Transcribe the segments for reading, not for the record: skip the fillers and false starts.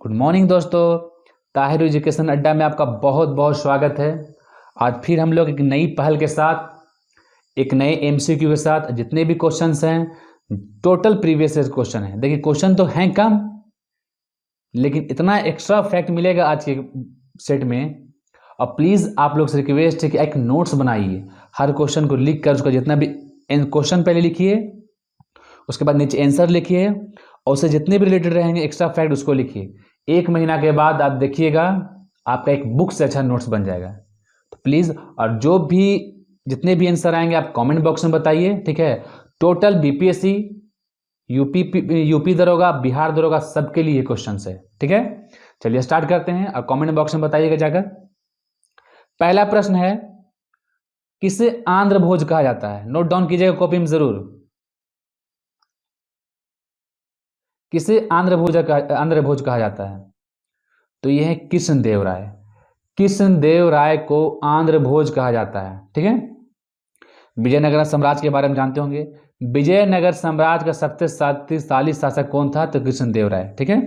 Good morning दोस्तों। Tahir education अड्डा में आपका बहुत बहुत स्वागत है। आज फिर हम लोग एक नई पहल के साथ, एक नए एमसीक्यू के साथ, जितने भी क्वेश्चंस हैं टोटल प्रीवियस ईयर क्वेश्चन हैं। देखिए क्वेश्चन तो हैं कम, लेकिन इतना एक्स्ट्रा फैक्ट मिलेगा आज के सेट में। और प्लीज़ आप लोग से रिक्वेस्ट है कि एक नोट्स बनाइए, हर क्वेश्चन को लिख कर उसका जितना भी क्वेश्चन पहले लिखिए, उसके बाद नीचे आंसर लिखिए और उससे जितने भी रिलेटेड रहेंगे एक्स्ट्रा फैक्ट उसको लिखिए। 1 महीना के बाद आप देखिएगा आपका एक बुक से अच्छा नोट्स बन जाएगा। तो प्लीज़, और जो भी जितने भी आंसर आएंगे आप कमेंट बॉक्स में बताइए, ठीक है। टोटल बीपीएससी, यूपी दरोगा, बिहार दरोगा, सबके लिए क्वेश्चन है, ठीक है। चलिए स्टार्ट करते हैं और कमेंट बॉक्स में बताइएगा जाकर। पहला प्रश्न है, किसे आंध्र भोज कहा जाता है? नोट डाउन कीजिएगा कॉपी में जरूर। किसे आंध्र भोज कहा जाता है? तो यह है कृष्णदेव राय। कृष्णदेव राय को आंध्र भोज कहा जाता है, ठीक है। विजयनगर साम्राज्य के बारे में जानते होंगे। विजयनगर साम्राज्य का सबसे शक्तिशाली शासक कौन था? तो कृष्णदेव राय, ठीक है।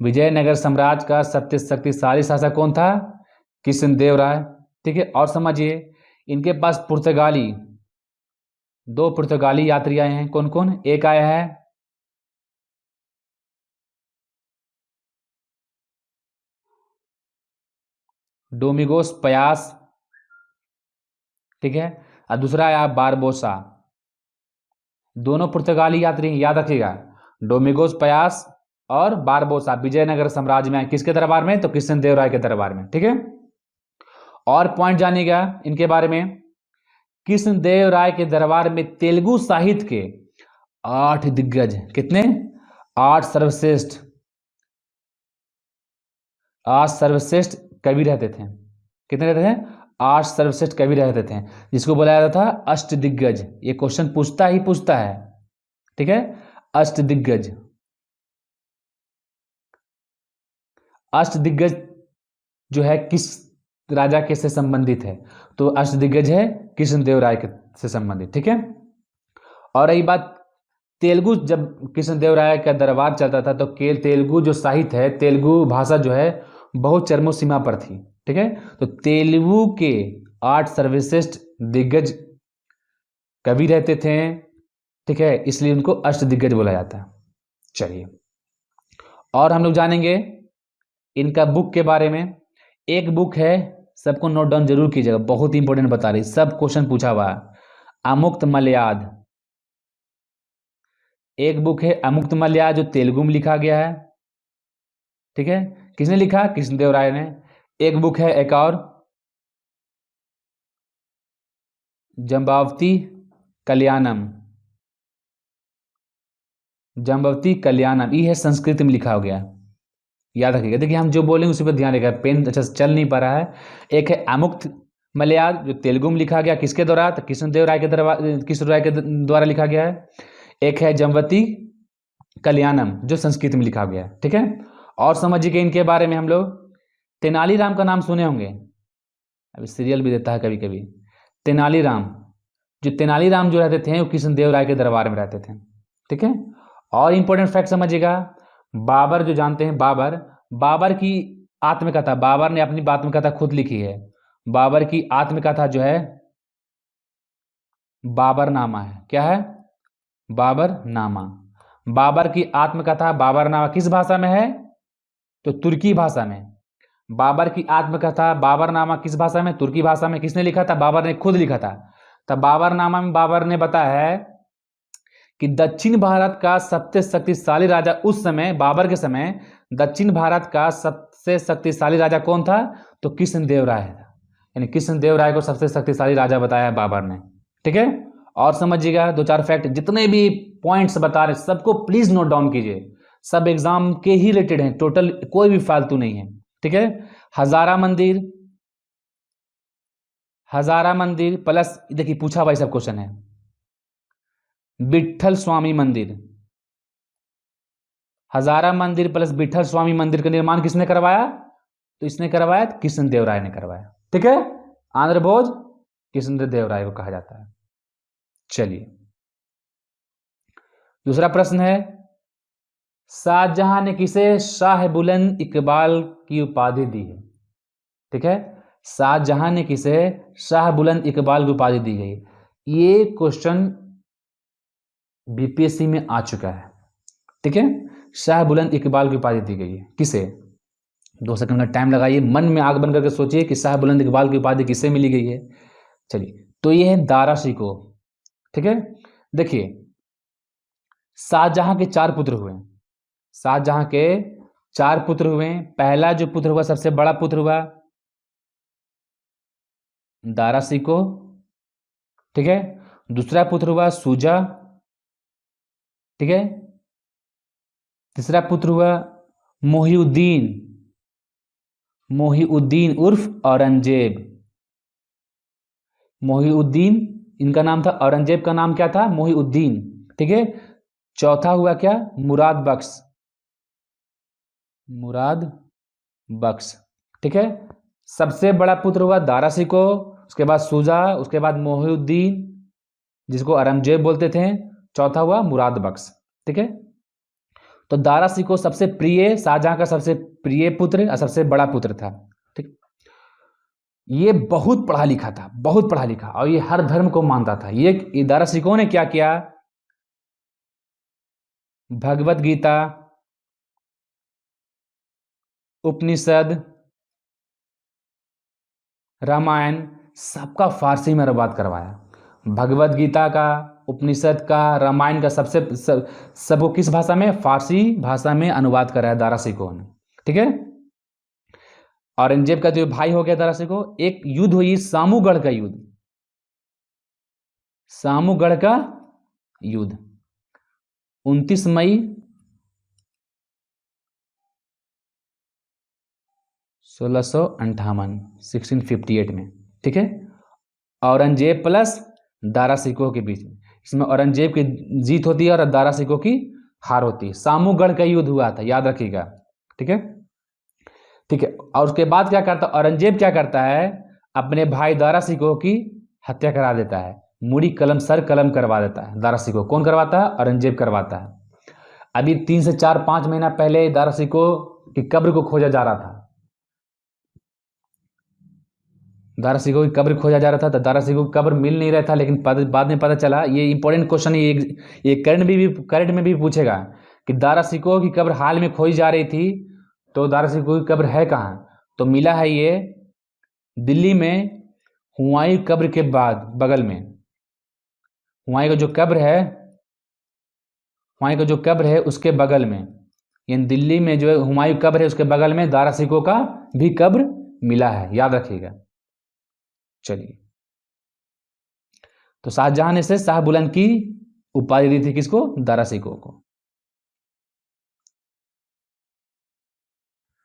विजयनगर साम्राज्य का सबसे शक्तिशाली शासक कौन था? कृष्णदेव राय, ठीक है। और समझिए, इनके पास दो पुर्तगाली यात्री आए हैं। कौन कौन? एक आया है डोमिगोस पयास, ठीक है, और दूसरा आया बारबोसा। दोनों पुर्तगाली यात्री हैं, याद रखिएगा। डोमिगोस पयास और बारबोसा विजयनगर साम्राज्य में आए। किसके दरबार में? तो कृष्णदेव राय के दरबार में, ठीक है। और पॉइंट जानिएगा इनके बारे में। कृष्णदेव राय के दरबार में तेलुगु साहित्य के 8 दिग्गज, कितने? 8 सर्वश्रेष्ठ कवि रहते थे। कितने रहते थे? 8 सर्वश्रेष्ठ कवि रहते थे, जिसको बुलाया जाता था अष्ट दिग्गज। ये क्वेश्चन पूछता है, ठीक है। अष्ट दिग्गज जो है किस राजा के से संबंधित है? तो अष्ट दिग्गज है कृष्णदेव राय के से संबंधित, ठीक है। और रही बात तेलुगु, जब कृष्णदेव राय का दरबार चलता था तो तेलुगु जो साहित्य है, तेलुगु भाषा जो है बहुत चरमो सीमा पर थी, ठीक है। तो तेलुगु के 8 सर्वश्रेष्ठ दिग्गज कवि रहते थे, ठीक है, इसलिए उनको अष्ट दिग्गज बोला जाता है। चलिए, और हम लोग जानेंगे इनका बुक के बारे में। एक बुक है, सबको नोट डाउन जरूर कीजिएगा, बहुत इंपॉर्टेंट बता रही, सब क्वेश्चन पूछा हुआ है। अमुक्त मलयाद, एक बुक है अमुक्त मलयाद जो तेलुगु में लिखा गया है, ठीक है। किसने लिखा? कृष्णदेव राय ने। एक बुक है एक और, जम्बावती कल्याणम, ये है संस्कृत में लिखा हो गया, याद रखिएगा। देखिए हम जो बोलेंगे उसी पर ध्यान रखिएगा, पेन अच्छा से चल नहीं पा रहा है। एक है अमुक्त मलयाद जो तेलुगु में लिखा गया, किसके द्वारा? तो कृष्णदेव राय के द्वारा लिखा गया है। एक है जम्बवती कल्याणम जो संस्कृत में लिखा गया है, ठीक है। और समझिए इनके बारे में हम लोग, तेनालीराम का नाम सुने होंगे, अभी सीरियल भी देता है कभी कभी। तेनालीराम जो रहते थे वो कृष्णदेव राय के दरबार में रहते थे, ठीक है। और इंपॉर्टेंट फैक्ट समझिएगा, बाबर जो जानते हैं, बाबर की आत्मकथा, बाबर ने अपनी आत्मकथा खुद लिखी है। बाबर की आत्मकथा जो है बाबरनामा है। क्या है? बाबरनामा। बाबर की आत्मकथा बाबरनामा किस भाषा में है? तो तुर्की भाषा में। बाबर की आत्मकथा बाबरनामा किस भाषा में? तुर्की भाषा में। किसने लिखा था? बाबर ने खुद लिखा था। तब बाबरनामा में बाबर ने बताया है कि दक्षिण भारत का सबसे शक्तिशाली राजा उस समय, बाबर के समय, दक्षिण भारत का सबसे शक्तिशाली राजा कौन था? तो कृष्णदेव राय था। यानी कृष्णदेव राय को सबसे शक्तिशाली राजा बताया बाबर ने, ठीक है। और समझिएगा 2-4 फैक्ट, जितने भी पॉइंट्स बता रहे सबको प्लीज नोट डाउन कीजिए, सब एग्जाम के ही रिलेटेड हैं, टोटल कोई भी फालतू नहीं है, ठीक है। हजारा मंदिर प्लस, देखिए पूछा भाई सब क्वेश्चन है, विट्ठल स्वामी मंदिर, हजारा मंदिर प्लस विट्ठल स्वामी मंदिर का निर्माण किसने करवाया? तो इसने करवाया कृष्णदेव राय ने करवाया, ठीक है। आंध्र भोज कृष्णदेव राय को कहा जाता है। चलिए दूसरा प्रश्न है, शाहजहां ने किसे शाह बुलंद इकबाल की उपाधि दी है? ठीक है, शाहजहां ने किसे शाह बुलंद इकबाल की उपाधि दी गई? ये क्वेश्चन बीपीएससी में आ चुका है। ठीक है, शाह बुलंद इकबाल की उपाधि दी गई है किसे? 2 सेकंड का टाइम लगाइए, मन में आग बन करके सोचिए कि शाह बुलंद इकबाल की उपाधि किसे मिली गई है। चलिए, तो ये है दारा शिकोह। ठीक है, देखिए शाहजहां के 4 पुत्र हुए। शाहजहां के 4 पुत्र हुए। पहला जो पुत्र हुआ, सबसे बड़ा पुत्र हुआ दारा शिकोह। ठीक है, दूसरा पुत्र हुआ शुजा। ठीक है, तीसरा पुत्र हुआ मोहिउद्दीन। मोहिउद्दीन उर्फ औरंगजेब। मोहिउद्दीन इनका नाम था, औरंगजेब का नाम क्या था? मोहिउद्दीन। ठीक है, चौथा हुआ क्या? मुराद बख्श। मुराद बख्श। ठीक है, सबसे बड़ा पुत्र हुआ दारा शिकोह, उसके बाद शुजा, उसके बाद मोहिउद्दीन जिसको औरंगजेब बोलते थे, चौथा हुआ मुराद बख्श। ठीक है, तो दारा शिकोह सबसे प्रिय, शाहजहां का सबसे प्रिय पुत्र और सबसे बड़ा पुत्र था। ठीक, ये बहुत पढ़ा लिखा था, बहुत पढ़ा लिखा, और ये हर धर्म को मानता था। ये दारा शिकोह ने क्या किया? भगवत गीता, उपनिषद, रामायण सबका फारसी में अनुवाद करवाया। भगवत गीता का, उपनिषद का, रामायण का सबको किस भाषा में? फारसी भाषा में अनुवाद कराया दारा शिकोह ने। ठीक है, औरंगजेब का जो भाई हो गया दारा शिकोह, एक युद्ध हुई सामूगढ़ का युद्ध। सामूगढ़ का युद्ध 29 मई 1658 1658 में। ठीक है, औरंगजेब प्लस दारा शिकोह के बीच में। इसमें औरंगजेब की जीत होती है और दारा शिकोह की हार होती है। सामूगढ़ का युद्ध हुआ था, याद रखिएगा। ठीक है, ठीक है, और उसके बाद क्या करता औरंगजेब? क्या करता है? अपने भाई दारा शिकोह की हत्या करा देता है। मुड़ी कलम सर कलम करवा देता है दारा शिकोह। कौन करवाता है? औरंगजेब करवाता है। अभी 3 से 4-5 महीना पहले दारा शिकोह की कब्र को खोजा जा रहा था। दारा शिकोह की कब्र खोजा जा रहा था, तो दारा शिकोह की कब्र मिल नहीं रहा था, लेकिन बाद में पता चला। ये इंपॉर्टेंट क्वेश्चन, ये करंट में भी पूछेगा कि दारा शिकोह की कब्र हाल में खोजी जा रही थी, तो दारा शिकोह की कब्र है कहाँ? तो मिला है ये दिल्ली में हुमायूं कब्र के बाद बगल में। हुमायूं का जो कब्र है उसके बगल में, यानी दिल्ली में जो हुमायूं कब्र है उसके बगल में दारा शिकोह का भी कब्र मिला है, याद रखिएगा। चलिए, तो शाहजहां ने से शाह बुलंद की उपाधि दी थी किसको? दारा शिकोह को।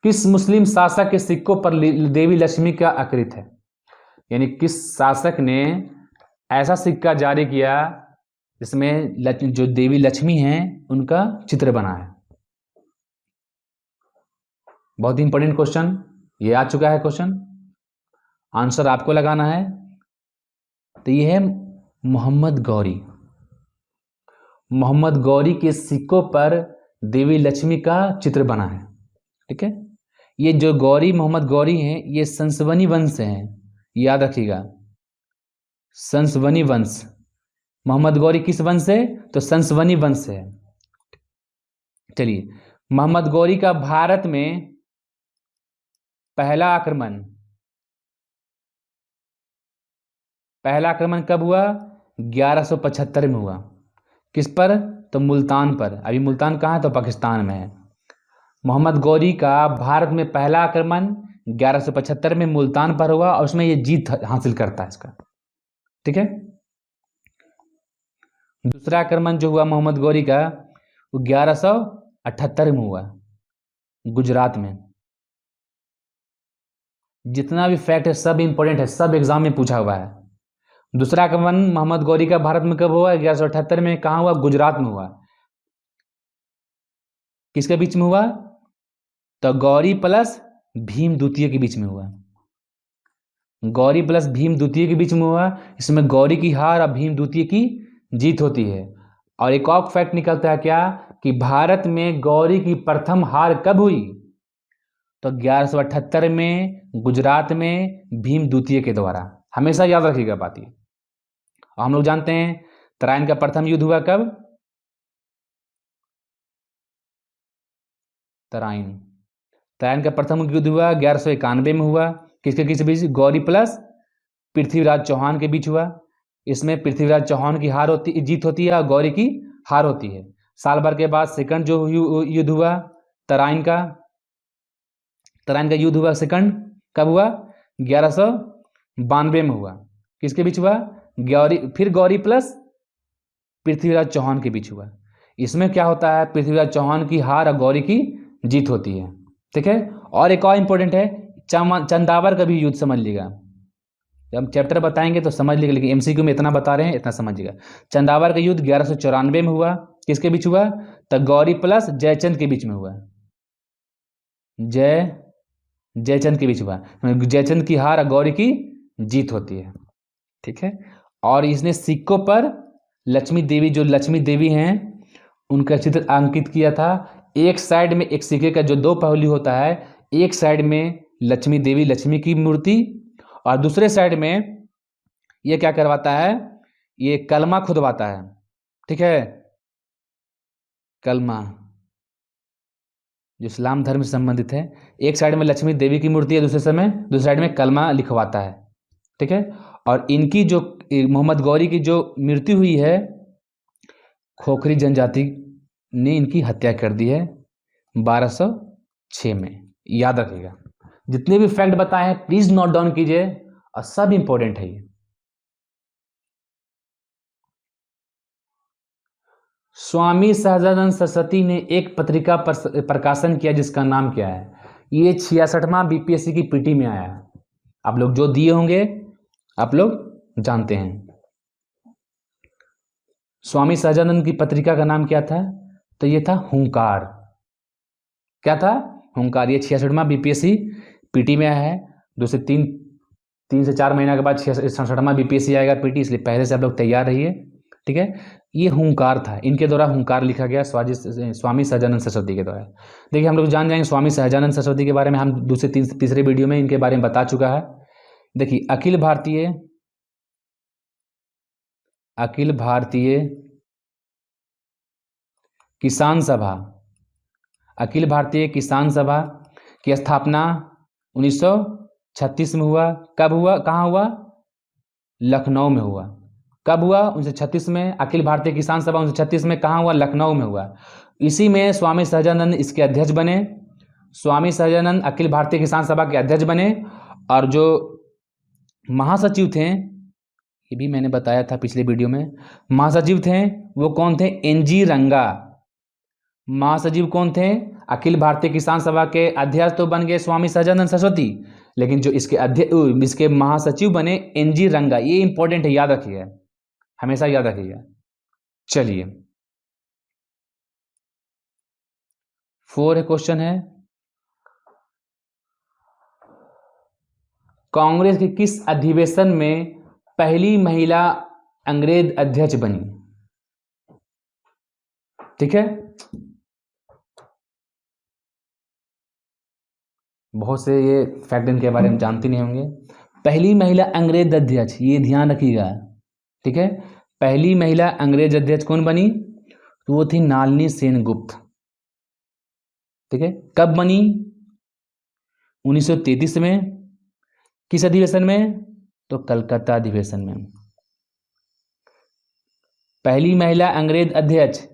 किस मुस्लिम शासक के सिक्कों पर देवी लक्ष्मी का आकृत है? यानी किस शासक ने ऐसा सिक्का जारी किया जिसमें जो देवी लक्ष्मी हैं उनका चित्र बना है? बहुत इंपॉर्टेंट क्वेश्चन, ये आ चुका है क्वेश्चन, आंसर आपको लगाना है। तो ये है मोहम्मद गौरी। मोहम्मद गौरी के सिक्कों पर देवी लक्ष्मी का चित्र बना है। ठीक है, ये जो मोहम्मद गौरी हैं, ये संसवनी वंश से हैं, याद रखिएगा। संसवनी वंश। मोहम्मद गौरी किस वंश से? तो संसवनी वंश से है। चलिए, मोहम्मद गौरी का भारत में पहला आक्रमण कब हुआ? 1175 में हुआ। किस पर? तो मुल्तान पर। अभी मुल्तान कहाँ है? तो पाकिस्तान में है। मोहम्मद गौरी का भारत में पहला आक्रमण 1175 में मुल्तान पर हुआ, और उसमें ये जीत हासिल करता है इसका। ठीक है, दूसरा आक्रमण जो हुआ मोहम्मद गौरी का, वो 1178 में हुआ, गुजरात में। जितना भी फैक्ट है सब इंपॉर्टेंट है, सब एग्जाम में पूछा हुआ है। दूसरा आक्रमण मोहम्मद गौरी का भारत में कब हुआ? 1178 में। कहाँ हुआ? गुजरात में हुआ। किसके बीच में हुआ? तो गौरी प्लस भीम द्वितीय के बीच में हुआ। गौरी प्लस भीम द्वितीय के बीच में हुआ। इसमें गौरी की हार और भीम द्वितीय की जीत होती है। और एक और फैक्ट निकलता है क्या, कि कि भारत में गौरी की प्रथम हार कब हुई? तो 1178 में गुजरात में भीम द्वितीय के द्वारा। हमेशा याद रखिएगा बात ये। हम लोग जानते हैं तराइन का प्रथम युद्ध हुआ कब? तराइन का प्रथम युद्ध हुआ 1191 में हुआ। किसके किस बीच? गौरी प्लस पृथ्वीराज चौहान के बीच हुआ। इसमें पृथ्वीराज चौहान की जीत होती है और गौरी की हार होती है। साल भर के बाद सेकंड जो युद्ध हुआ तराइन का युद्ध हुआ सेकंड कब हुआ? 1192 में हुआ। किसके बीच हुआ? गौरी प्लस पृथ्वीराज चौहान के बीच हुआ। इसमें क्या होता है? पृथ्वीराज चौहान की हार और गौरी की जीत होती है। ठीक है। और एक और इंपॉर्टेंट है चंदावर का भी युद्ध, समझ लीजिएगा। जब हम चैप्टर बताएंगे तो समझ लीजिएगा, लेकिन एमसीक्यू में इतना बता रहे हैं, इतना समझिएगा। चंदावर का युद्ध 1194 में हुआ। किसके बीच हुआ? तो गौरी प्लस जयचंद के बीच में हुआ। जयचंद के बीच हुआ। जयचंद की हार और गौरी की जीत होती है। ठीक है। और इसने सिक्कों पर लक्ष्मी देवी हैं उनका चित्र अंकित किया था। एक साइड में एक सिक्के का जो दो पहलू होता है, एक साइड में लक्ष्मी की मूर्ति और दूसरे साइड में ये क्या करवाता है? ये कलमा खुदवाता है। ठीक है। कलमा जो इस्लाम धर्म से संबंधित है। एक साइड में लक्ष्मी देवी की मूर्ति है, दूसरे साइड में कलमा लिखवाता है। ठीक है। और इनकी जो मोहम्मद गौरी की जो मृत्यु हुई है, खोखरी जनजाति ने इनकी हत्या कर दी है 1206 में। याद रखिएगा, जितने भी फैक्ट बताए हैं प्लीज नोट डाउन कीजिए और सब इंपॉर्टेंट है ये। स्वामी सहजानंद सरस्वती ने एक पत्रिका प्रकाशन किया जिसका नाम क्या है? ये 66वां बीपीएससी की पीटी में आया है। आप लोग जो दिए होंगे आप लोग जानते हैं। स्वामी सहजानंद की पत्रिका का नाम क्या था? तो ये था हुंकार। क्या था? हुंकार। ये 66वां बीपीएससी पीटी में आया है। 2 से 4 महीना के बाद 67वां बीपीएससी आएगा पीटी, इसलिए पहले से आप लोग तैयार रहिए। ठीक है। ये हुंकार था, इनके द्वारा हुंकार लिखा गया स्वामी सहजानंद सरस्वती के द्वारा। देखिए हम लोग जान जाएंगे स्वामी सहजानंद सरस्वती के बारे में। हम तीसरे वीडियो में इनके बारे में बता चुका है। देखिए अखिल भारतीय किसान सभा, अखिल भारतीय किसान सभा की स्थापना 1936 में हुआ। कब हुआ? कहाँ हुआ? लखनऊ में हुआ। कब हुआ? 1936 में। अखिल भारतीय किसान सभा 1936 में कहाँ हुआ? लखनऊ में हुआ। इसी में स्वामी सहजानंद इसके अध्यक्ष बने। स्वामी सहजानंद अखिल भारतीय किसान सभा के अध्यक्ष बने। और जो महासचिव थे, ये भी मैंने बताया था पिछले वीडियो में, महासचिव थे वो कौन थे? एनजी रंगा। महासचिव कौन थे? अखिल भारतीय किसान सभा के अध्यक्ष तो बन गए स्वामी सहजानंद सरस्वती, लेकिन जो इसके महासचिव बने एनजी रंगा। ये इंपॉर्टेंट है, याद रखिएगा, हमेशा याद रखिएगा। चलिए 4 क्वेश्चन है। कांग्रेस के किस अधिवेशन में पहली महिला अंग्रेज अध्यक्ष बनी? ठीक है। बहुत से ये फैक्ट इनके बारे में जानते नहीं होंगे। पहली महिला अंग्रेज अध्यक्ष, ये ध्यान रखिएगा। ठीक है। पहली महिला अंग्रेज अध्यक्ष कौन बनी? तो वो थी नलिनी सेनगुप्त। ठीक है। कब बनी? 1933 में। किस अधिवेशन में? तो कलकत्ता अधिवेशन में। पहली महिला अंग्रेज अध्यक्ष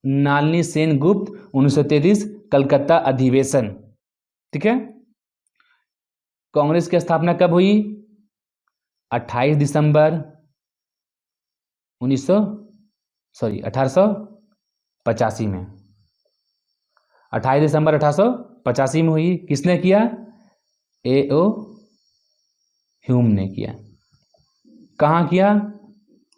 नलिनी सेनगुप्त, 1933 कलकत्ता अधिवेशन। ठीक है। कांग्रेस की स्थापना कब हुई? 28 दिसंबर 1885 में। 28 दिसंबर 1885 में हुई। किसने किया? A.O. ह्यूम ने किया। कहाँ किया?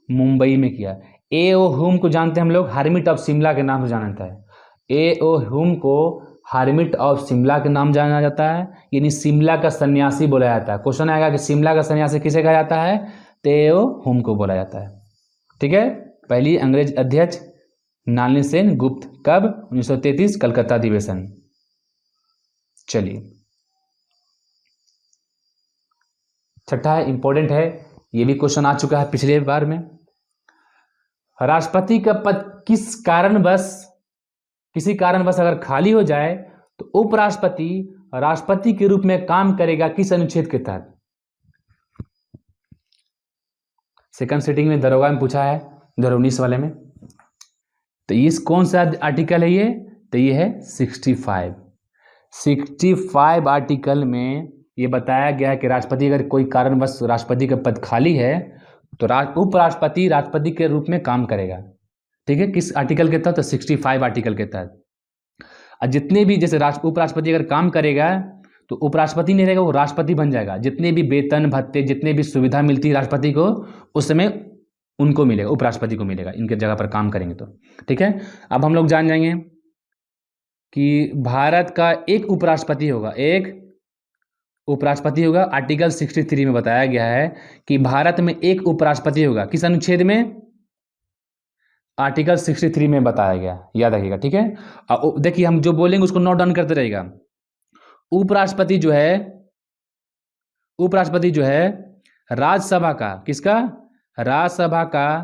मुंबई में किया। A.O. ह्यूम को जानते हैं हम लोग, हार्मिट ऑफ शिमला के नाम से जाना जाता है। A.O. ह्यूम को हार्मिट ऑफ शिमला के नाम जाना जाता है, यानी शिमला का सन्यासी बोला जाता है। क्वेश्चन आएगा कि शिमला का सन्यासी किसे कहा जाता है? तो A.O. ह्यूम को बोला जाता है। ठीक है। पहली अंग्रेज अध्यक्ष नलिनी सेन गुप्त। कब? 1933 कलकत्ता अधिवेशन। चलिए, छठा है, इंपॉर्टेंट है, ये भी क्वेश्चन आ चुका है पिछले बार में। राष्ट्रपति का पद किसी कारणवश अगर खाली हो जाए तो उपराष्ट्रपति राष्ट्रपति के रूप में काम करेगा किस अनुच्छेद के तहत? सेकंड सिटिंग में दरोगा में पूछा है 2019 वाले में। तो इस कौन सा आर्टिकल है ये? तो ये है 65 आर्टिकल में ये बताया गया है कि राष्ट्रपति अगर कोई कारणवश राष्ट्रपति का पद खाली है तो उपराष्ट्रपति राष्ट्रपति के रूप में काम करेगा। ठीक है, किस आर्टिकल के तहत? तो 65 आर्टिकल के तहत। और जितने भी जैसे उपराष्ट्रपति अगर काम करेगा तो उपराष्ट्रपति नहीं रहेगा, वो राष्ट्रपति बन जाएगा। जितने भी वेतन भत्ते, जितने भी सुविधा मिलती है राष्ट्रपति को, उस समय उनको मिलेगा, उपराष्ट्रपति को मिलेगा, इनके जगह पर काम करेंगे तो। ठीक है, अब हम लोग जान जाएंगे कि भारत का एक उपराष्ट्रपति होगा। आर्टिकल 63 में बताया गया है कि भारत में एक उपराष्ट्रपति होगा। किस अनुच्छेद में? आर्टिकल 63 में बताया गया, याद रखिएगा। ठीक है, देखिए हम जो बोलेंगे उसको नोट डाउन करते रहेगा। उपराष्ट्रपति जो है राज्यसभा का, किसका? राज्यसभा का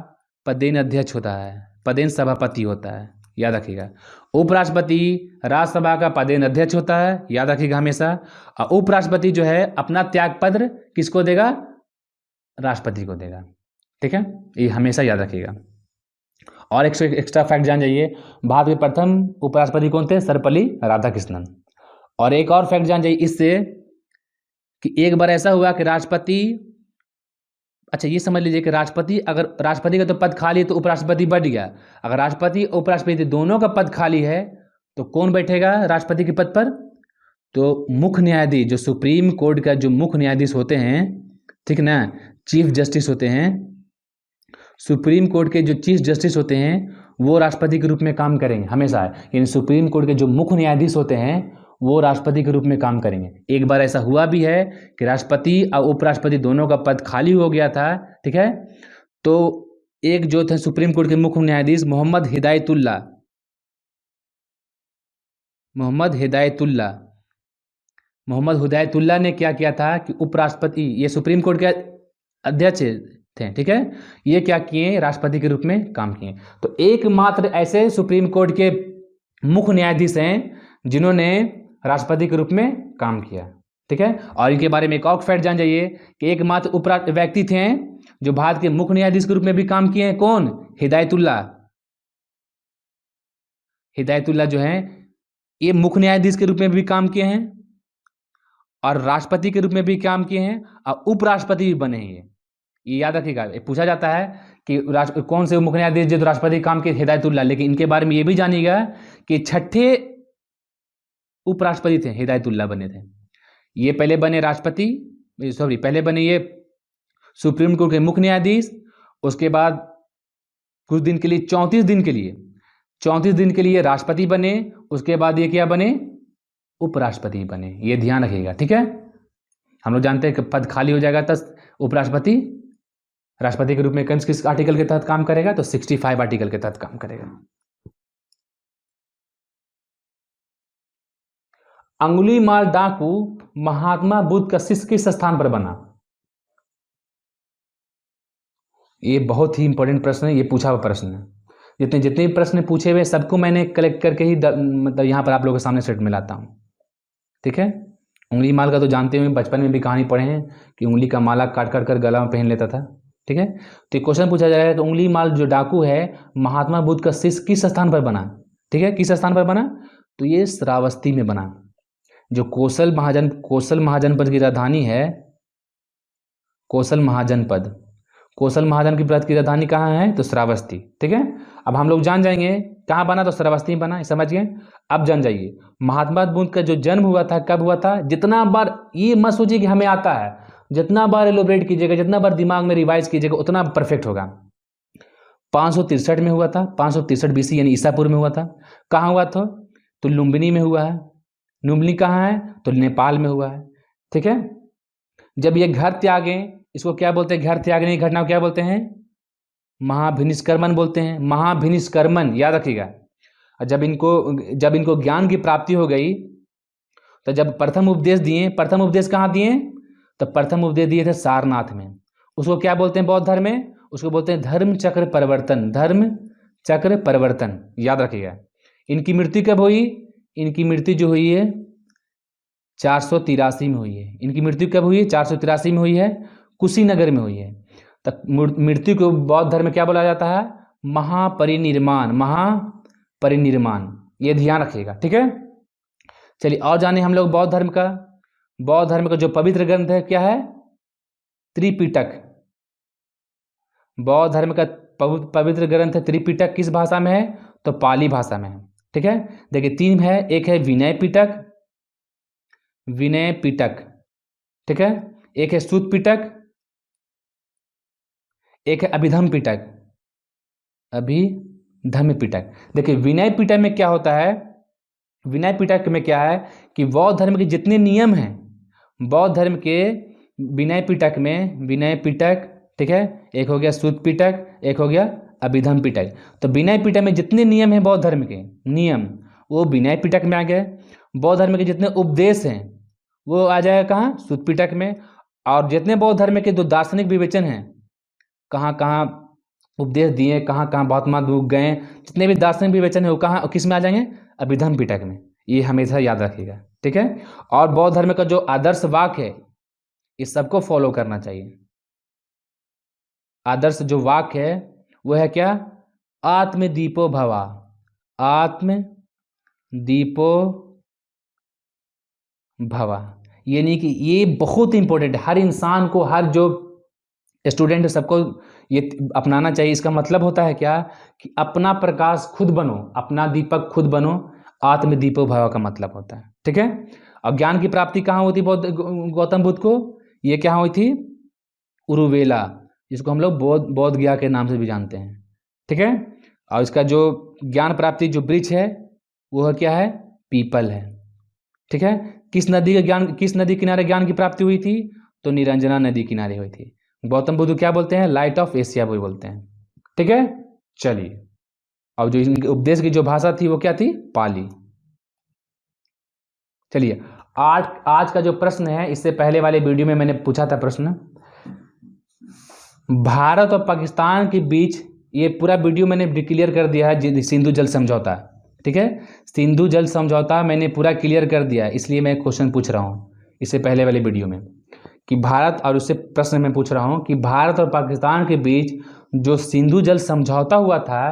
पदेन अध्यक्ष होता है, पदेन सभापति होता है, याद रखिएगा। उपराष्ट्रपति राज्यसभा का पदेन अध्यक्ष होता है, याद रखिएगा हमेशा। और उपराष्ट्रपति जो है अपना त्यागपत्र किसको देगा? राष्ट्रपति को देगा। ठीक है, ये हमेशा याद रखिएगा। और एक्स्ट्रा फैक्ट जान जाइए, भारत के प्रथम उपराष्ट्रपति कौन थे? सर्वपल्ली राधाकृष्णन। और एक और फैक्ट जान जाइए इससे कि एक बार ऐसा हुआ कि राष्ट्रपति, अच्छा ये समझ लीजिए कि राष्ट्रपति का तो पद खाली है तो उपराष्ट्रपति बढ़ गया। अगर राष्ट्रपति उपराष्ट्रपति दोनों का पद खाली है तो कौन बैठेगा राष्ट्रपति के पद पर? तो मुख्य न्यायाधीश, जो सुप्रीम कोर्ट का जो मुख्य न्यायाधीश होते हैं, ठीक ना, चीफ जस्टिस होते हैं, सुप्रीम कोर्ट के जो चीफ जस्टिस होते हैं वो राष्ट्रपति के रूप में काम करेंगे हमेशा। यानी सुप्रीम कोर्ट के जो मुख्य न्यायाधीश होते हैं वो राष्ट्रपति के रूप में काम करेंगे। एक बार ऐसा हुआ भी है कि राष्ट्रपति और उपराष्ट्रपति दोनों का पद खाली हो गया था। ठीक है, तो एक जो थे सुप्रीम कोर्ट के मुख्य न्यायाधीश मोहम्मद हिदायतुल्ला ने क्या किया था कि उपराष्ट्रपति, ये सुप्रीम कोर्ट के अध्यक्ष थे, ठीक है, ये क्या किए? राष्ट्रपति के रूप में काम किए। तो एकमात्र ऐसे सुप्रीम कोर्ट के मुख्य न्यायाधीश हैं जिन्होंने राष्ट्रपति के रूप में काम किया। ठीक है, और इनके बारे में एक और फैक्ट जान जाइए कि एकमात्र व्यक्ति थे जो भारत के मुख्य न्यायाधीश के रूप में भी काम किए हैं। कौन? हिदायतुल्ला जो हैं ये मुख्य न्यायाधीश के रूप में भी काम किए हैं और राष्ट्रपति के रूप में भी काम किए हैं और उपराष्ट्रपति भी बने हैं। ये याद रखिएगा, पूछा जाता है कि कौन से मुख्य न्यायाधीश जो राष्ट्रपति काम किए? हिदायतुल्ला। लेकिन इनके बारे में ये भी जानिएगा कि छठे उपराष्ट्रपति थे, हिदायतुल्ला बने थे। ये पहले बने पहले बने ये सुप्रीम कोर्ट के मुख्य न्यायाधीश। उसके बाद कुछ दिन के लिए 34 दिन के लिए राष्ट्रपति बने। उसके बाद ये क्या बने? उपराष्ट्रपति बने। ये ध्यान रखिएगा। ठीक है, हम लोग जानते हैं कि पद खाली हो जाएगा तो उपराष्ट्रपति राष्ट्रपति के रूप में किस आर्टिकल के तहत काम करेगा? तो 65 आर्टिकल के तहत काम करेगा। अंगुलीमाल डाकू महात्मा बुद्ध का शिष्य किस स्थान पर बना? ये बहुत ही इंपॉर्टेंट प्रश्न है, ये पूछा हुआ प्रश्न है। जितने प्रश्न पूछे हुए सबको मैंने कलेक्ट करके ही मतलब यहाँ पर आप लोगों के सामने सेट में लाता हूँ। ठीक है, उंगली माल का तो जानते हुए बचपन में भी कहानी पढ़े हैं कि उंगली का माला काट काट कर गला में पहन लेता था। ठीक है, तो क्वेश्चन पूछा जाएगा कि उंगली माल जो डाकू है महात्मा बुद्ध का शिष्य किस स्थान पर बना? ठीक है, किस स्थान पर बना? तो ये श्रावस्ती में बना। जो कोसल महाजनपद की राजधानी है, कोसल महाजनपद की राजधानी कहाँ है? तो श्रावस्ती। ठीक है, अब हम लोग जान जाएंगे कहाँ बना, तो श्रावस्ती में बना, समझ गए। अब जान जाइए महात्मा बुद्ध का जो जन्म हुआ था कब हुआ था? जितना बार ये मत सोचिए कि हमें आता है, जितना बार एलोबरेट कीजिएगा, जितना बार दिमाग में रिवाइज कीजिएगा उतना परफेक्ट होगा। 563 में हुआ था, 563 बीसी यानी ईसापुर में हुआ था। कहाँ हुआ था? तो लुम्बिनी में हुआ है। लुम्बिनी कहाँ है? तो नेपाल में हुआ है। ठीक है, जब ये घर त्यागे, इसको क्या बोलते हैं? घर त्यागने की घटना को क्या बोलते हैं? महाभिनिष्कर्मण बोलते हैं, महाभिनिष्कर्मण, याद रखिएगा। जब इनको ज्ञान की प्राप्ति हो गई तो जब प्रथम उपदेश दिए, प्रथम उपदेश कहाँ दिए? तो प्रथम उपदेश दिए थे सारनाथ में। उसको क्या बोलते हैं बौद्ध धर्म में? उसको बोलते हैं धर्म चक्र परिवर्तन, धर्म चक्र परिवर्तन, याद रखिएगा। इनकी मृत्यु कब हुई? इनकी मृत्यु जो हुई है 483 में हुई है। इनकी मृत्यु कब हुई है? 483 में हुई है, कुशीनगर में हुई है। तो मृत्यु को बौद्ध धर्म में क्या बोला जाता है? महापरिनिर्वाण, महापरिनिर्वाण, ये ध्यान रखिएगा, ठीक है। चलिए और जाने हम लोग बौद्ध धर्म का। बौद्ध धर्म का जो पवित्र ग्रंथ है क्या है? त्रिपिटक। बौद्ध धर्म का पवित्र ग्रंथ है त्रिपिटक। किस भाषा में है? तो पाली भाषा में है, ठीक है। देखिए 3 है, एक है विनय पिटक, विनय पिटक, ठीक है। एक है सूत पिटक, एक है अभिधम पिटक, अभिधम पिटक। देखिए विनय पिटक में क्या होता है? विनय पिटक में क्या है कि बौद्ध धर्म के जितने नियम हैं, बौद्ध धर्म के विनय पिटक में, विनय पिटक, ठीक है, एक हो गया सूत पिटक, एक हो गया अभिधम पिटक। तो विनय पिटक में जितने नियम हैं बौद्ध धर्म के नियम, वो विनय पिटक में आ गए। बौद्ध धर्म के जितने उपदेश हैं वो आ जाएगा कहाँ? सूत पिटक में। और जितने बौद्ध धर्म के जो दार्शनिक विवेचन हैं, कहाँ कहाँ उपदेश दिए, कहाँ कहाँ महात्मा डूब गए, जितने भी दार्शनिक विवेचन है वो कहाँ, किस में आ जाएंगे? अभिधम पिटक में। ये हमेशा याद रखिएगा, ठीक है। और बौद्ध धर्म का जो आदर्श वाक्य है, इस सबको फॉलो करना चाहिए। आदर्श जो वाक्य है वो है क्या? आत्मदीपो भवा, आत्मदीपो भवा। ये नहीं कि ये बहुत इंपॉर्टेंट है, हर इंसान को, हर जो स्टूडेंट है सबको ये अपनाना चाहिए। इसका मतलब होता है क्या? कि अपना प्रकाश खुद बनो, अपना दीपक खुद बनो, आत्मदीपो भवा का मतलब होता है, ठीक है। अब ज्ञान की प्राप्ति कहाँ हुई थी गौतम बुद्ध को? ये क्या हुई थी? उरुवेला, जिसको हम लोग बोध गया के नाम से भी जानते हैं, ठीक है। और इसका जो ज्ञान प्राप्ति जो वृक्ष है वो क्या है? पीपल है, ठीक है। किस नदी किनारे ज्ञान की प्राप्ति हुई थी? तो निरंजना नदी किनारे हुई थी। गौतम बुद्ध क्या बोलते हैं? लाइट ऑफ एशिया भी बोलते हैं, ठीक है। चलिए, और जो इनके उपदेश की जो भाषा थी वो क्या थी? पाली। चलिए आज का जो प्रश्न है, इससे पहले वाले वीडियो में मैंने पूछा था प्रश्न, भारत और पाकिस्तान के बीच, ये पूरा वीडियो मैंने क्लियर कर दिया है, सिंधु जल समझौता, ठीक है। सिंधु जल समझौता मैंने पूरा क्लियर कर दिया, इसलिए मैं क्वेश्चन पूछ रहा हूँ इससे पहले वाले वीडियो में कि भारत, और उससे प्रश्न मैं पूछ रहा हूँ कि भारत और पाकिस्तान के बीच जो सिंधु जल समझौता हुआ था,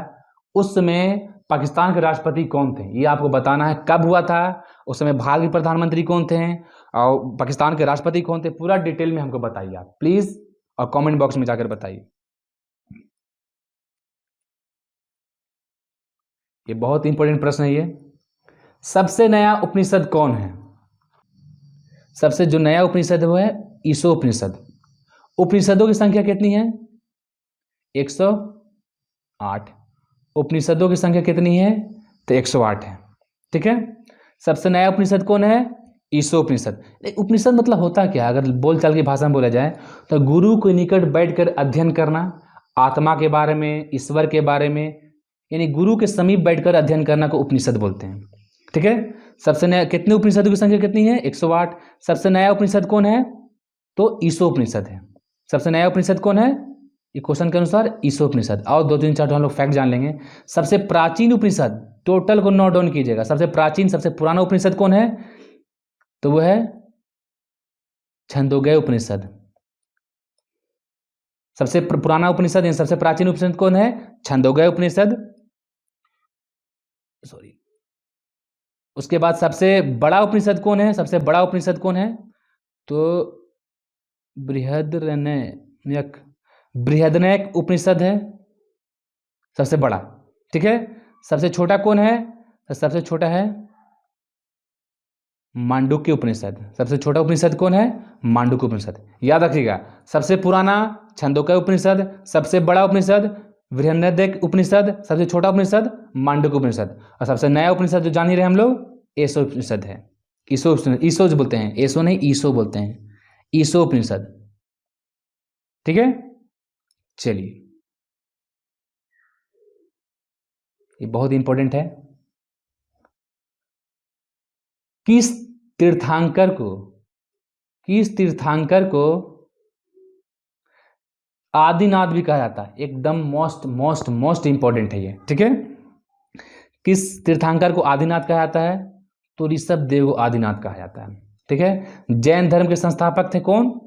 उस समय पाकिस्तान के राष्ट्रपति कौन थे? ये आपको बताना है। कब हुआ था? उस समय भारत के प्रधानमंत्री कौन थे और पाकिस्तान के राष्ट्रपति कौन थे? पूरा डिटेल में हमको बताइए आप प्लीज, और कमेंट बॉक्स में जाकर बताइए। ये बहुत इंपॉर्टेंट प्रश्न है ये। सबसे नया उपनिषद कौन है? सबसे जो नया उपनिषद है वो है ईशोपनिषद। उपनिषदों की संख्या कितनी है? 108। उपनिषदों की संख्या कितनी है? तो 108 है, ठीक है। सबसे नया उपनिषद कौन है? ईशोपनिषद। उपनिषद मतलब होता क्या? अगर बोलचाल की भाषा में बोला जाए तो गुरु के निकट बैठकर अध्ययन करना, आत्मा के बारे में, ईश्वर के बारे में, यानी गुरु के समीप बैठकर अध्ययन करना को उपनिषद बोलते हैं, ठीक है। सबसे नया, कितने उपनिषदों की संख्या कितनी है? 108। सबसे नया उपनिषद कौन है? तो ईशोपनिषद है। सबसे नया उपनिषद कौन है? ये क्वेश्चन के अनुसार ईशोपनिषद। और 2-3-4 हम लोग फैक्ट जान लेंगे। सबसे प्राचीन उपनिषद, टोटल को नोट डाउन कीजिएगा। सबसे प्राचीन, सबसे पुराना उपनिषद कौन है? तो वो है छंदोग्य उपनिषद। सबसे पुराना उपनिषद, सबसे प्राचीन उपनिषद कौन है? छंदोग्य उपनिषद। सॉरी। उसके बाद सबसे बड़ा उपनिषद कौन है? सबसे बड़ा उपनिषद कौन है? तो बृहदरण्यक उपनिषद है सबसे बड़ा, ठीक है। सबसे छोटा कौन है? तो सबसे छोटा है मांडुक्य उपनिषद। सबसे छोटा उपनिषद कौन है? मांडुक्य उपनिषद। याद रखिएगा, सबसे पुराना छंदोग्य उपनिषद, सबसे बड़ा उपनिषद बृहदरण्यक उपनिषद, सबसे छोटा उपनिषद मांडुक्य उपनिषद, और सबसे नया उपनिषद जो जान ही रहे हम लोग, ईशो उपनिषद है। ईशो जो बोलते हैं, ईशो नहीं ईशो बोलते हैं, ईशो उपनिषद, ठीक है। चलिए। ये बहुत इंपॉर्टेंट है। किस तीर्थंकर को आदिनाथ भी कहा जाता है? एकदम मोस्ट मोस्ट मोस्ट इंपॉर्टेंट है ये, ठीक है। किस तीर्थंकर को आदिनाथ कहा जाता है? तो ऋषभ देव को आदिनाथ कहा जाता है, ठीक है। जैन धर्म के संस्थापक थे कौन?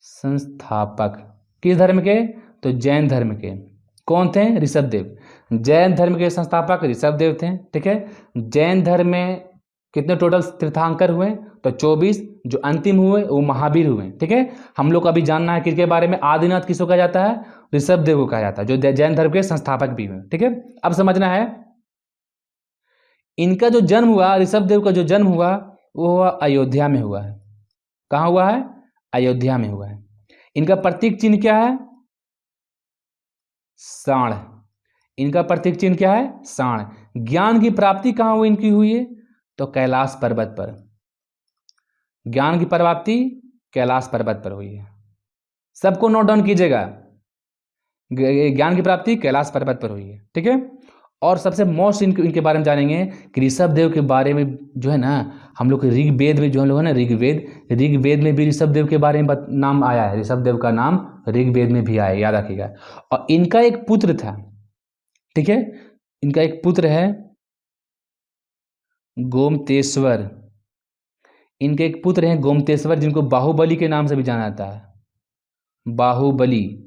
संस्थापक किस धर्म के? तो जैन धर्म के। कौन थे? ऋषभ देव। जैन धर्म के संस्थापक ऋषभ देव थे, ठीक है। जैन धर्म में कितने टोटल तीर्थंकर हुए? तो 24। जो अंतिम हुए वो महावीर हुए, ठीक है। हम लोग को अभी जानना है किसके बारे में? आदिनाथ किसको कहा जाता है? ऋषभ देव को कहा जाता है, जो जैन धर्म के संस्थापक भी हुए, ठीक है। अब समझना है, इनका जो जन्म हुआ, ऋषभ देव का जो जन्म हुआ वो हुआ अयोध्या में हुआ है। कहाँ हुआ है? अयोध्या में हुआ है। इनका प्रतीक चिन्ह क्या है? साण। इनका प्रतीक चिन्ह क्या है? साण। ज्ञान की प्राप्ति कहाँ हुई इनकी हुई है? तो कैलाश पर्वत पर। ज्ञान की प्राप्ति कैलाश पर्वत पर हुई है। सबको नोट डाउन कीजिएगा, ज्ञान की प्राप्ति कैलाश पर्वत पर हुई है, ठीक है। और सबसे मोस्ट इनके बारे में जानेंगे कि ऋषभ देव के बारे में जो है ना, हम लोग ऋग्वेद में जो हम लोग है ना, ऋग्वेद में भी ऋषभ देव के बारे में नाम आया है। ऋषभ देव का नाम ऋग्वेद में भी आया, याद रखिएगा। और इनका एक पुत्र था, ठीक है। इनका एक पुत्र है गोमतेश्वर। इनके एक पुत्र हैं गोमतेश्वर, जिनको बाहुबली के नाम से भी जाना जाता है। बाहुबली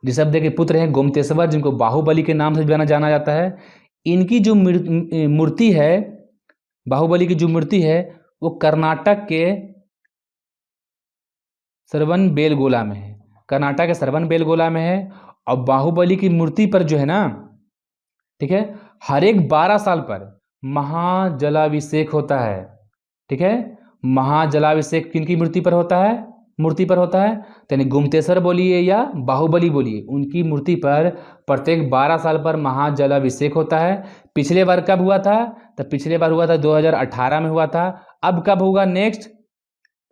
ऋषभ देव के पुत्र हैं गोमतेश्वर, जिनको बाहुबली के नाम से भी जाना जाता है। इनकी जो मूर्ति है, बाहुबली की जो मूर्ति है, वो कर्नाटक के श्रवणबेलगोला में है। कर्नाटक के श्रवणबेलगोला में है। और बाहुबली की मूर्ति पर जो है ना, ठीक है, हर एक 12 साल पर महाजलाभिषेक होता है, ठीक है। महाजलाभिषेक किनकी मूर्ति पर होता है? यानी गोमतेश्वर बोलिए या बाहुबली बोलिए, उनकी मूर्ति पर प्रत्येक 12 साल पर महाजलाभिषेक होता है। पिछले बार कब हुआ था? तो पिछले बार हुआ था 2018 में हुआ था। अब कब होगा नेक्स्ट?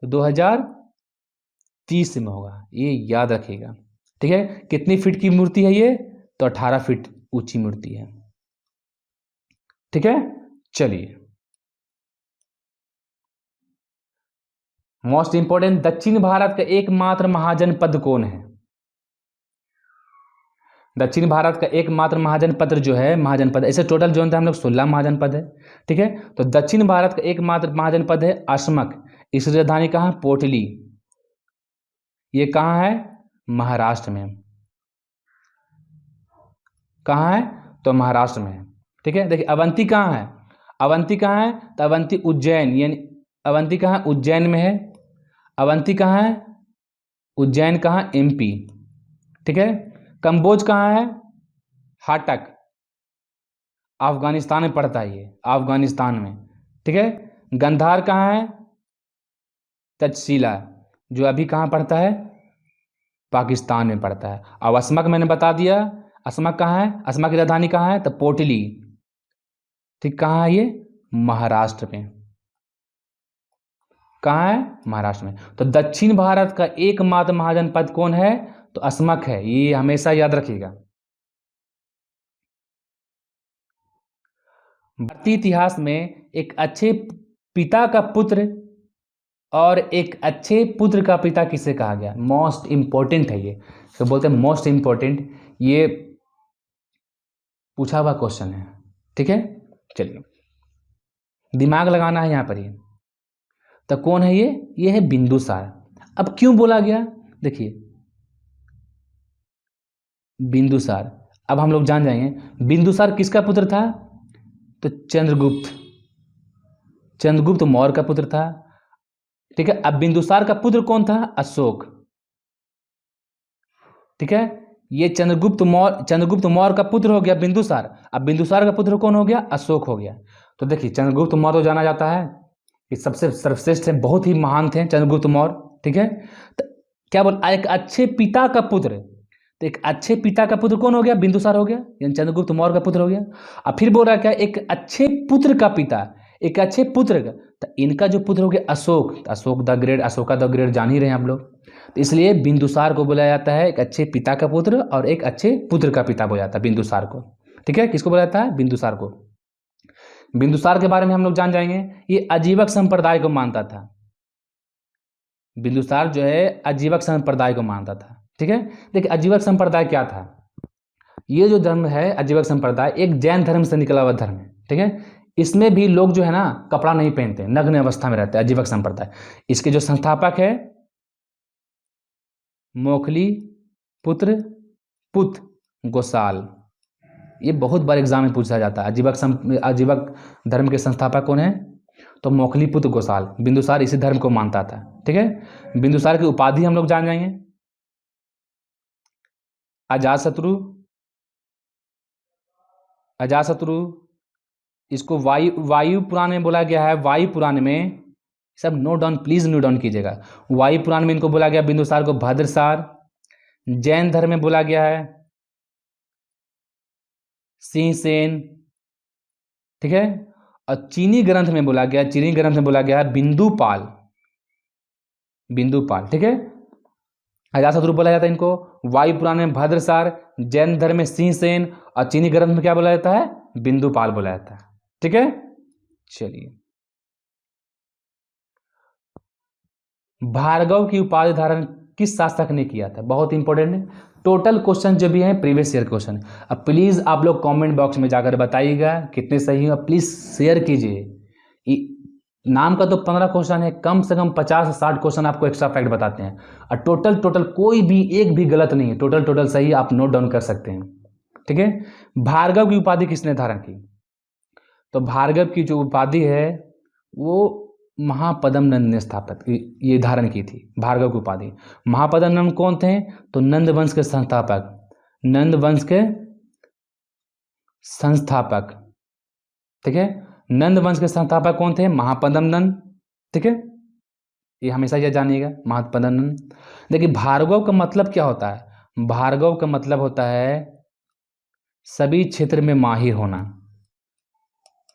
2030 में होगा, ये याद रखिएगा, ठीक है। कितनी फीट की मूर्ति है ये? तो 18 फीट ऊंची मूर्ति है, ठीक है। चलिए, मोस्ट इंपोर्टेंट, दक्षिण भारत का एकमात्र महाजनपद कौन है? दक्षिण भारत का एकमात्र महाजनपद जो है, महाजनपद, ऐसे टोटल जो है हम लोग 16 महाजनपद है, ठीक है। तो दक्षिण भारत का एकमात्र महाजनपद है असमक। इसकी राजधानी कहाँ? पोटली। ये कहाँ है? महाराष्ट्र में। कहाँ है? तो महाराष्ट्र में है, ठीक है। देखिए अवंती कहाँ है? अवंती कहाँ है? तो अवंती उज्जैन, यानी अवंती कहाँ है? उज्जैन में है। अवंती कहाँ है? उज्जैन कहाँ? एमपी, ठीक है। कंबोज कहाँ है? हाटक, अफगानिस्तान में पड़ता है ये, अफगानिस्तान में, ठीक है। गंधार कहाँ है? तक्षशिला, जो अभी कहाँ पड़ता है? पाकिस्तान में पड़ता है। अब असमक मैंने बता दिया, असमक कहाँ है? असमक की राजधानी कहाँ है? तो पोटली, ठीक। कहाँ है ये? महाराष्ट्र में। कहाँ है? महाराष्ट्र में। तो दक्षिण भारत का एकमात्र महाजनपद कौन है? तो असमक है, ये हमेशा याद रखिएगा। भारतीय इतिहास में एक अच्छे पिता का पुत्र और एक अच्छे पुत्र का पिता किसे कहा गया? मोस्ट इंपॉर्टेंट है ये, तो बोलते हैं मोस्ट इंपॉर्टेंट, ये पूछा हुआ क्वेश्चन है, ठीक है। चलिए, दिमाग लगाना है यहाँ पर। ये तो कौन है? ये है बिंदुसार। अब क्यों बोला गया? देखिए बिंदुसार, अब हम लोग जान जाएंगे बिंदुसार किसका पुत्र था। तो चंद्रगुप्त मौर्य का पुत्र था, ठीक है। अब बिंदुसार का पुत्र कौन था? अशोक, ठीक है। ये चंद्रगुप्त मौर्य का पुत्र हो गया बिंदुसार। अब बिंदुसार का पुत्र कौन हो गया? अशोक हो गया। तो देखिए चंद्रगुप्त मौर्य तो जाना जाता है कि सबसे सर्वश्रेष्ठ हैं, बहुत ही महान थे चंद्रगुप्त मौर्य, ठीक है। तो क्या बोल, एक अच्छे पिता का पुत्र, तो एक अच्छे पिता का पुत्र कौन हो गया? बिंदुसार हो गया, यानी चंद्रगुप्त मौर्य का पुत्र हो गया। अब फिर बोल रहा क्या? एक अच्छे पुत्र का पिता, एक अच्छे पुत्र का, तो इनका जो पुत्र हो गया अशोक, अशोका द ग्रेट जान ही रहे हैं आप लोग। तो इसलिए बिंदुसार को बोला जाता है एक अच्छे पिता का पुत्र और एक अच्छे पुत्र का पिता बोला जाता है बिंदुसार को। ठीक है, किसको बोला जाता है? बिंदुसार को। बिंदुसार के बारे में हम लोग जान जाएंगे, ये अजीवक संप्रदाय को मानता था। बिंदुसार जो है अजीवक संप्रदाय को मानता था। ठीक है, देखिए अजीवक संप्रदाय क्या था? ये जो धर्म है अजीवक संप्रदाय एक जैन धर्म से निकला हुआ धर्म है। ठीक है, इसमें भी लोग जो है ना कपड़ा नहीं पहनते, नग्न अवस्था में रहते हैं, अजीवक संप्रदाय। इसके जो संस्थापक है मोखली पुत्र पुत गोसाल। ये बहुत बार एग्जाम में पूछा जाता है। अजीवक धर्म के संस्थापक कौन है? तो मोखली पुत्र गोसाल। बिंदुसार इसी धर्म को मानता था। ठीक है, बिंदुसार की उपाधि हम लोग जान जाएंगे, अजातशत्रु। अजातशत्रु इसको वायु पुराण में बोला गया है। वायु पुराण में, सब note down please, note down कीजिएगा। वायु पुराण में इनको बोला गया बिंदुसार को भद्रसार। जैन धर्म में बोला गया है सिंहसेन। ठीक है, और चीनी ग्रंथ में बोला गया है बिंदुपाल। बिंदुपाल। ठीक है, अजातशत्रु बोला जाता है इनको, वायु पुराण में भद्रसार, जैन धर्म में सिंहसेन और चीनी ग्रंथ में क्या बोला जाता है? बिंदुपाल बोला जाता है। ठीक है, चलिए भार्गव की उपाधि धारण किस शासक ने किया था? बहुत इंपॉर्टेंट है। टोटल क्वेश्चन जो भी है प्रीवियस ईयर क्वेश्चन। अब प्लीज आप लोग कमेंट बॉक्स में जाकर बताइएगा कितने सही हो। प्लीज शेयर कीजिए। नाम का तो 15 क्वेश्चन है, कम से कम 50 से 60 क्वेश्चन आपको एक्स्ट्रा फैक्ट बताते हैं और टोटल कोई भी एक भी गलत नहीं है, टोटल सही, आप नोट डाउन कर सकते हैं। ठीक है, भार्गव की उपाधि किसने धारण की? तो भार्गव की जो उपाधि है वो महापद्म नंद ने स्थापित ये धारण की थी, भार्गव की उपाधि। महापद्म नंद कौन थे? तो नंद वंश के संस्थापक। नंद वंश के संस्थापक। ठीक है, नंद वंश के संस्थापक कौन थे? महापद्म नंद। ठीक है, ये हमेशा यह जानिएगा, महापद्म नंद। देखिए भार्गव का मतलब क्या होता है? भार्गव का मतलब होता है सभी क्षेत्र में माहिर होना,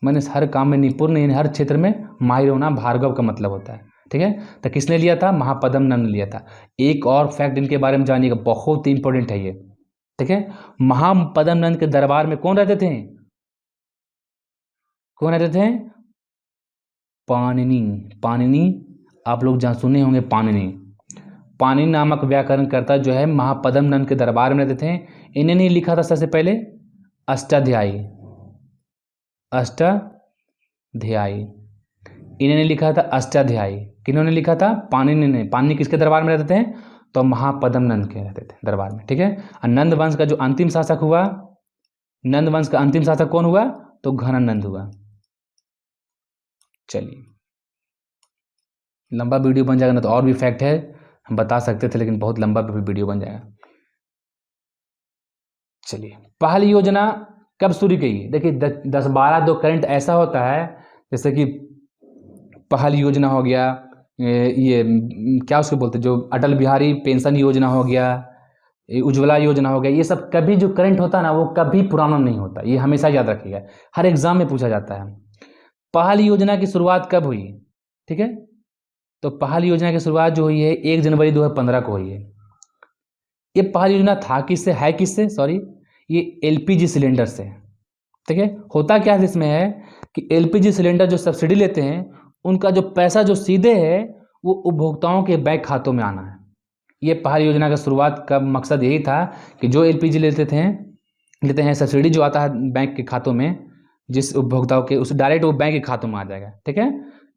मैंने हर काम में निपुण, हर क्षेत्र में माहिर होना भार्गव का मतलब होता है। ठीक है, तो किसने लिया था? महापद्म नंद ने लिया था। एक और फैक्ट इनके बारे में जानिएगा, बहुत इंपॉर्टेंट है ये। ठीक है, महापद्म नंद के दरबार में कौन रहते थे? कौन रहते थे? पाणिनि। पाणिनि आप लोग जहाँ सुने होंगे, पाणिनि। पाणिनि नामक व्याकरणकर्ता जो है महापद्म नंद के दरबार में रहते थे। इन्हें नहीं लिखा था सबसे पहले अष्टाध्यायी। अष्टाध्यायी इन्होंने लिखा था अष्टाध्यायी। किन्होंने लिखा था? पाणिनि ने। पाणिनि किसके दरबार में रहते थे? तो महापद्म नंद के रहते थे दरबार में। ठीक है, और नंद वंश का जो अंतिम शासक हुआ, नंद वंश का अंतिम शासक कौन हुआ? तो घनानंद हुआ। चलिए लंबा वीडियो बन जाएगा ना, तो और भी फैक्ट है हम बता सकते थे, लेकिन बहुत लंबा वीडियो बन जाएगा। चलिए पहल योजना कब शुरू की? देखिए 10-12 दो करंट ऐसा होता है, जैसे कि पहल योजना हो गया, ये क्या उसको बोलते हैं, जो अटल बिहारी पेंशन योजना हो गया, उज्ज्वला योजना हो गया, ये सब कभी जो करंट होता है ना वो कभी पुराना नहीं होता, ये हमेशा याद रखिएगा, हर एग्जाम में पूछा जाता है। पहल योजना की शुरुआत कब हुई? ठीक है, तो पहल योजना की शुरुआत जो हुई है 1 जनवरी 2015 को हुई है। ये पहल योजना था किससे, है किससे, सॉरी, ये एलपीजी सिलेंडर से। ठीक है, होता क्या है इसमें है कि एलपीजी सिलेंडर जो सब्सिडी लेते हैं उनका जो पैसा जो सीधे है वो उपभोक्ताओं के बैंक खातों में आना है। ये पहल योजना का शुरुआत का मकसद यही था कि जो एलपीजी लेते हैं सब्सिडी जो आता है बैंक के खातों में, जिस उपभोक्ताओं के, उस डायरेक्ट वो बैंक के खातों में आ जाएगा। ठीक है,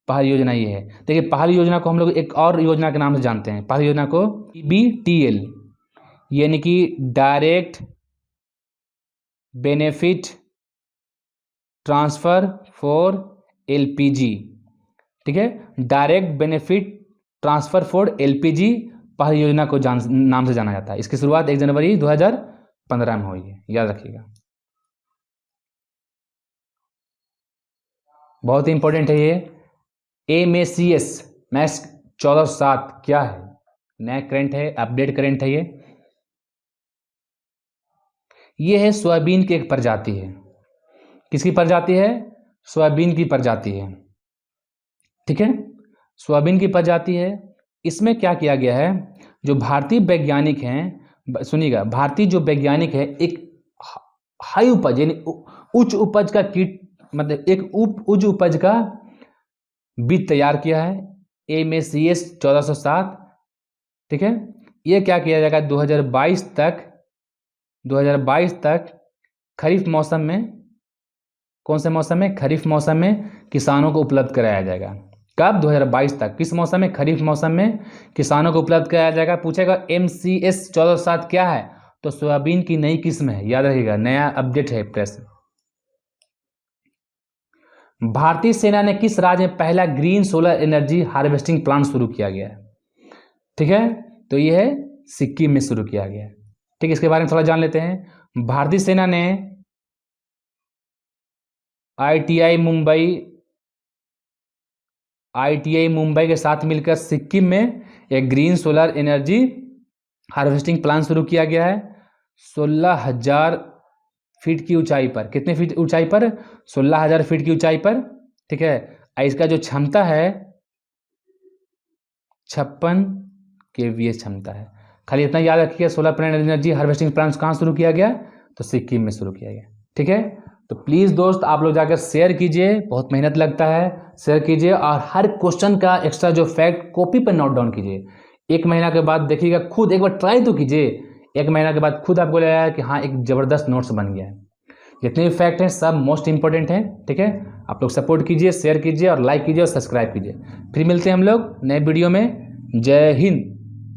पहल योजना ये है। देखिए पहल योजना को हम लोग एक और योजना के नाम से जानते हैं, पहल योजना को DBTL, यानी कि direct benefit transfer for LPG. ठीक है, direct benefit transfer for LPG पहल योजना को नाम से जाना जाता है। इसकी शुरुआत 1 जनवरी 2015 में हुई है, याद रखिएगा, बहुत इंपॉर्टेंट है ये। MACS मैथ्स 1407 क्या है? नया करंट है, अपडेट करंट है ये है सोयाबीन की एक प्रजाति है। किसकी प्रजाति है? सोयाबीन की प्रजाति है। ठीक है, सोयाबीन की प्रजाति है। इसमें क्या किया गया है, जो भारतीय वैज्ञानिक हैं, सुनिएगा, भारतीय जो वैज्ञानिक है एक हाई उपज यानी उच्च उपज का कीट मतलब एक उच्च उपज का बीज तैयार किया है, MACS 1407। ठीक है, ये क्या किया जाएगा 2022 तक खरीफ मौसम में, कौन से मौसम में, खरीफ मौसम में किसानों को उपलब्ध कराया जाएगा। कब? 2022 तक। किस मौसम में? खरीफ मौसम में किसानों को उपलब्ध कराया जाएगा। पूछेगा MCS 1407 क्या है, तो सोयाबीन की नई किस्म है, याद रखिएगा, नया अपडेट है प्रश्न। भारतीय सेना ने किस राज्य में पहला green solar energy harvesting plant शुरू किया गया है? ठीक है, तो यह है सिक्किम में शुरू किया गया है। ठीक है, इसके बारे में थोड़ा जान लेते हैं। भारतीय सेना ने ITI मुंबई के साथ मिलकर सिक्किम में एक green solar energy harvesting plant शुरू किया गया है 16,000 फीट की ऊंचाई पर। कितने फीट ऊंचाई पर? 16,000 फीट की ऊंचाई पर। ठीक है, इसका जो क्षमता है 56 kVA क्षमता है। खाली इतना याद रखिएगा, solar panel energy harvesting plant कहाँ शुरू किया गया? तो सिक्किम में शुरू किया गया। ठीक है, तो प्लीज़ दोस्त आप लोग जाकर शेयर कीजिए, बहुत मेहनत लगता है, शेयर कीजिए और हर क्वेश्चन का एक्स्ट्रा जो फैक्ट कॉपी पर नोट डाउन कीजिए। 1 महीना के बाद देखिएगा, खुद एक बार ट्राई तो कीजिए, 1 महीना के बाद खुद आपको लगेगा कि हाँ एक ज़बरदस्त नोट्स बन गया है। जितने भी फैक्ट हैं सब मोस्ट इंपॉर्टेंट हैं। ठीक है, आप लोग सपोर्ट कीजिए, शेयर कीजिए और लाइक कीजिए और सब्सक्राइब कीजिए। फिर मिलते हैं हम लोग नए वीडियो में। जय हिंद।